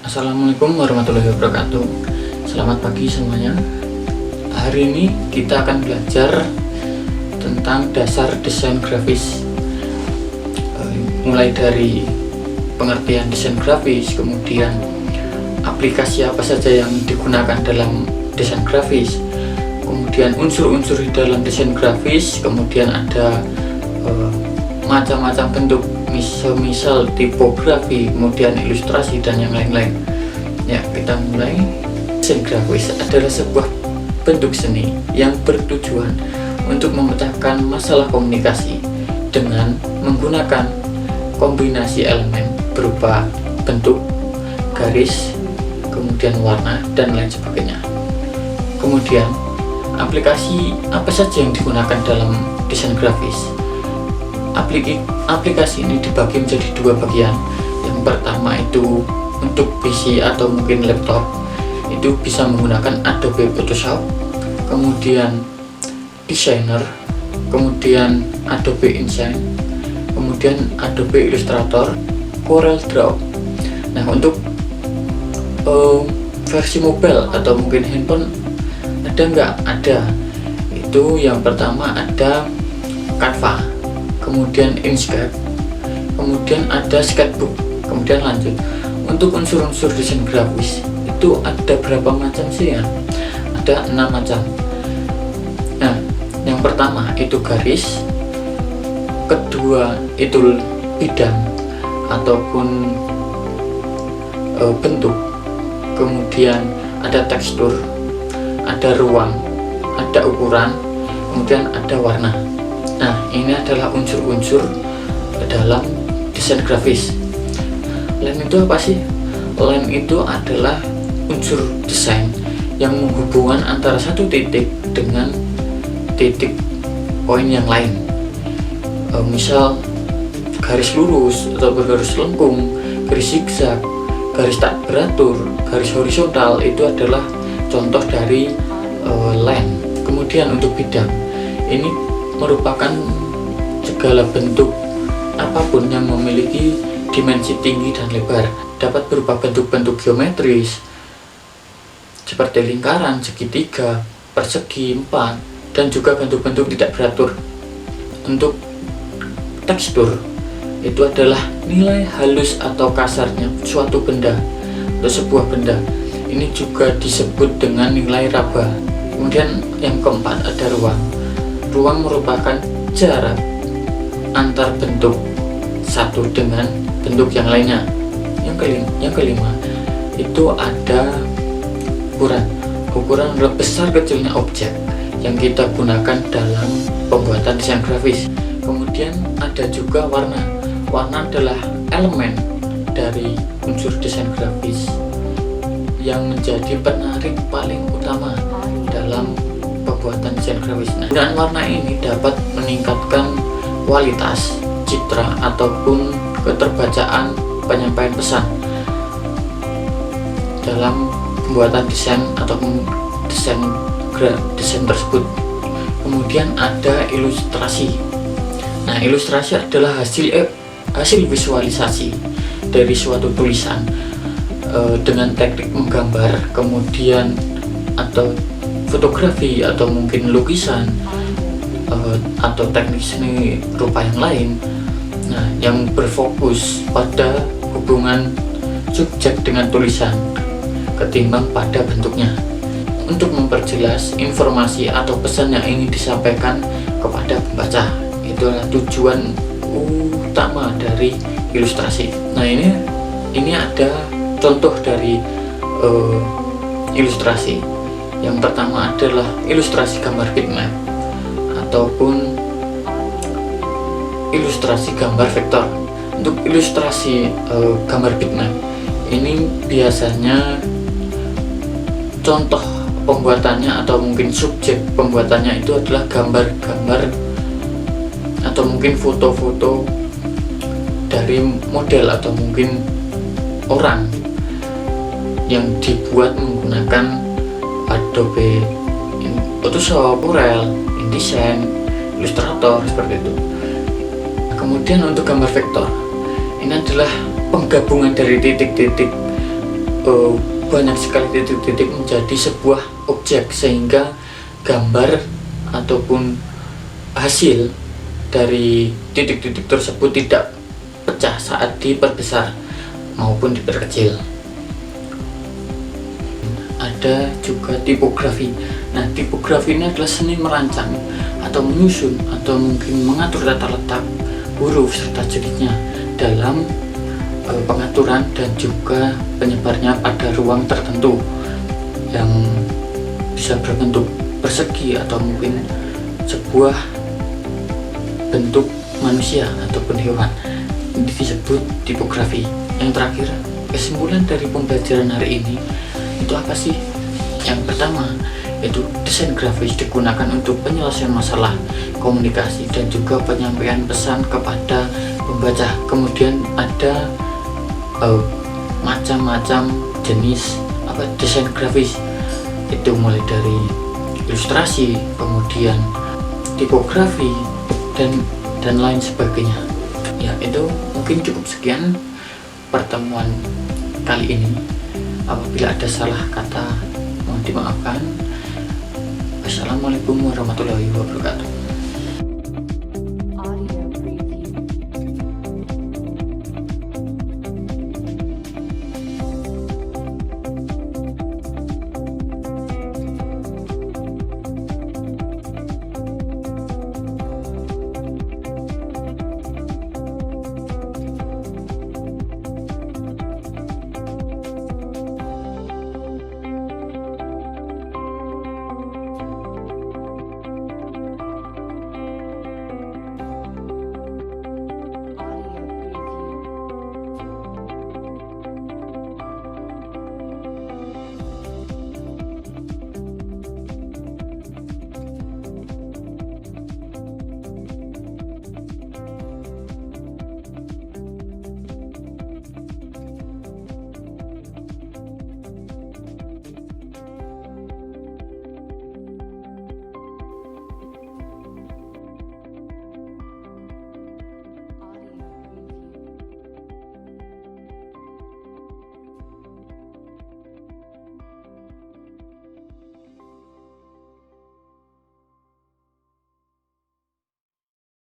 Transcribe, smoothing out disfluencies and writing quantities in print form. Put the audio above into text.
Assalamualaikum warahmatullahi wabarakatuh. Selamat pagi semuanya. Hari ini kita akan belajar tentang dasar desain grafis, mulai dari pengertian desain grafis, kemudian aplikasi apa saja yang digunakan dalam desain grafis, kemudian unsur-unsur di dalam desain grafis, kemudian ada macam-macam bentuk, misal tipografi, kemudian ilustrasi dan yang lain-lain. Ya, kita mulai. Desain grafis adalah sebuah bentuk seni yang bertujuan untuk memecahkan masalah komunikasi dengan menggunakan kombinasi elemen berupa bentuk, garis, kemudian warna dan lain sebagainya. Kemudian aplikasi apa saja yang digunakan dalam desain grafis? Aplikasi ini dibagi menjadi dua bagian. Yang pertama itu untuk PC atau mungkin laptop, itu bisa menggunakan Adobe Photoshop, kemudian Designer, kemudian Adobe InDesign, kemudian Adobe Illustrator, CorelDRAW. Nah, untuk versi mobile atau mungkin handphone ada nggak? Ada. Itu yang pertama ada Canva, kemudian Inkscape, kemudian ada Sketchbook. Kemudian lanjut untuk unsur-unsur desain grafis itu ada berapa macam sih ya? Ada 6 macam. Nah, yang pertama itu garis, kedua itu bidang ataupun bentuk, kemudian ada tekstur, ada ruang, ada ukuran, kemudian ada warna. Nah, ini adalah unsur-unsur dalam desain grafis. Line itu apa sih? Line itu adalah unsur desain yang menghubungkan antara satu titik dengan titik poin yang lain. Misal garis lurus atau garis lengkung, garis zigzag, garis tak beratur, garis horizontal, itu adalah contoh dari line. Kemudian untuk bidang, ini merupakan segala bentuk apapun yang memiliki dimensi tinggi dan lebar, dapat berupa bentuk-bentuk geometris seperti lingkaran, segitiga, persegi, 4, dan juga bentuk-bentuk tidak beratur. Untuk tekstur, itu adalah nilai halus atau kasarnya suatu benda atau sebuah benda. Ini juga disebut dengan nilai raba. Kemudian yang keempat ada ruang. Ruang merupakan jarak antar bentuk satu dengan bentuk yang lainnya. Yang kelima itu ada ukuran. Ukuran adalah besar kecilnya objek yang kita gunakan dalam pembuatan desain grafis. Kemudian ada juga warna. Warna adalah elemen dari unsur desain grafis yang menjadi penarik paling utama dalam pembuatan desain grafis. Dan warna ini dapat meningkatkan kualitas citra ataupun keterbacaan penyampaian pesan dalam pembuatan desain ataupun desain tersebut. Kemudian ada ilustrasi. Nah, ilustrasi adalah hasil visualisasi dari suatu tulisan dengan teknik menggambar, kemudian atau fotografi atau mungkin lukisan atau teknik seni rupa yang lain. Nah, yang berfokus pada hubungan subjek dengan tulisan ketimbang pada bentuknya, untuk memperjelas informasi atau pesan yang ingin disampaikan kepada pembaca. Itulah tujuan utama dari ilustrasi. Nah, ini ada contoh dari ilustrasi. Yang pertama adalah ilustrasi gambar bitmap ataupun ilustrasi gambar vektor. Untuk ilustrasi gambar bitmap ini biasanya contoh pembuatannya atau mungkin subjek pembuatannya itu adalah gambar-gambar atau mungkin foto-foto dari model atau mungkin orang yang dibuat menggunakan Adobe Photoshop, Corel, InDesign, Illustrator, seperti itu. Kemudian untuk gambar vektor, ini adalah penggabungan dari titik-titik banyak sekali titik-titik menjadi sebuah objek, sehingga gambar ataupun hasil dari titik-titik tersebut tidak pecah saat diperbesar maupun diperkecil. Ada juga tipografi. Nah, tipografi ini adalah seni merancang atau menyusun atau mungkin mengatur tata letak huruf serta jenisnya dalam pengaturan dan juga penyebarnya pada ruang tertentu yang bisa berbentuk persegi atau mungkin sebuah bentuk manusia ataupun hewan. Ini disebut tipografi. Yang terakhir, kesimpulan dari pembelajaran hari ini itu apa sih? Yang pertama yaitu desain grafis digunakan untuk penyelesaian masalah, komunikasi, dan juga penyampaian pesan kepada pembaca. Kemudian ada macam-macam jenis desain grafis, itu mulai dari ilustrasi, kemudian tipografi, dan lain sebagainya. Ya, itu mungkin cukup sekian pertemuan kali ini. Apabila ada salah kata mohon dimaafkan. Assalamualaikum warahmatullahi wabarakatuh.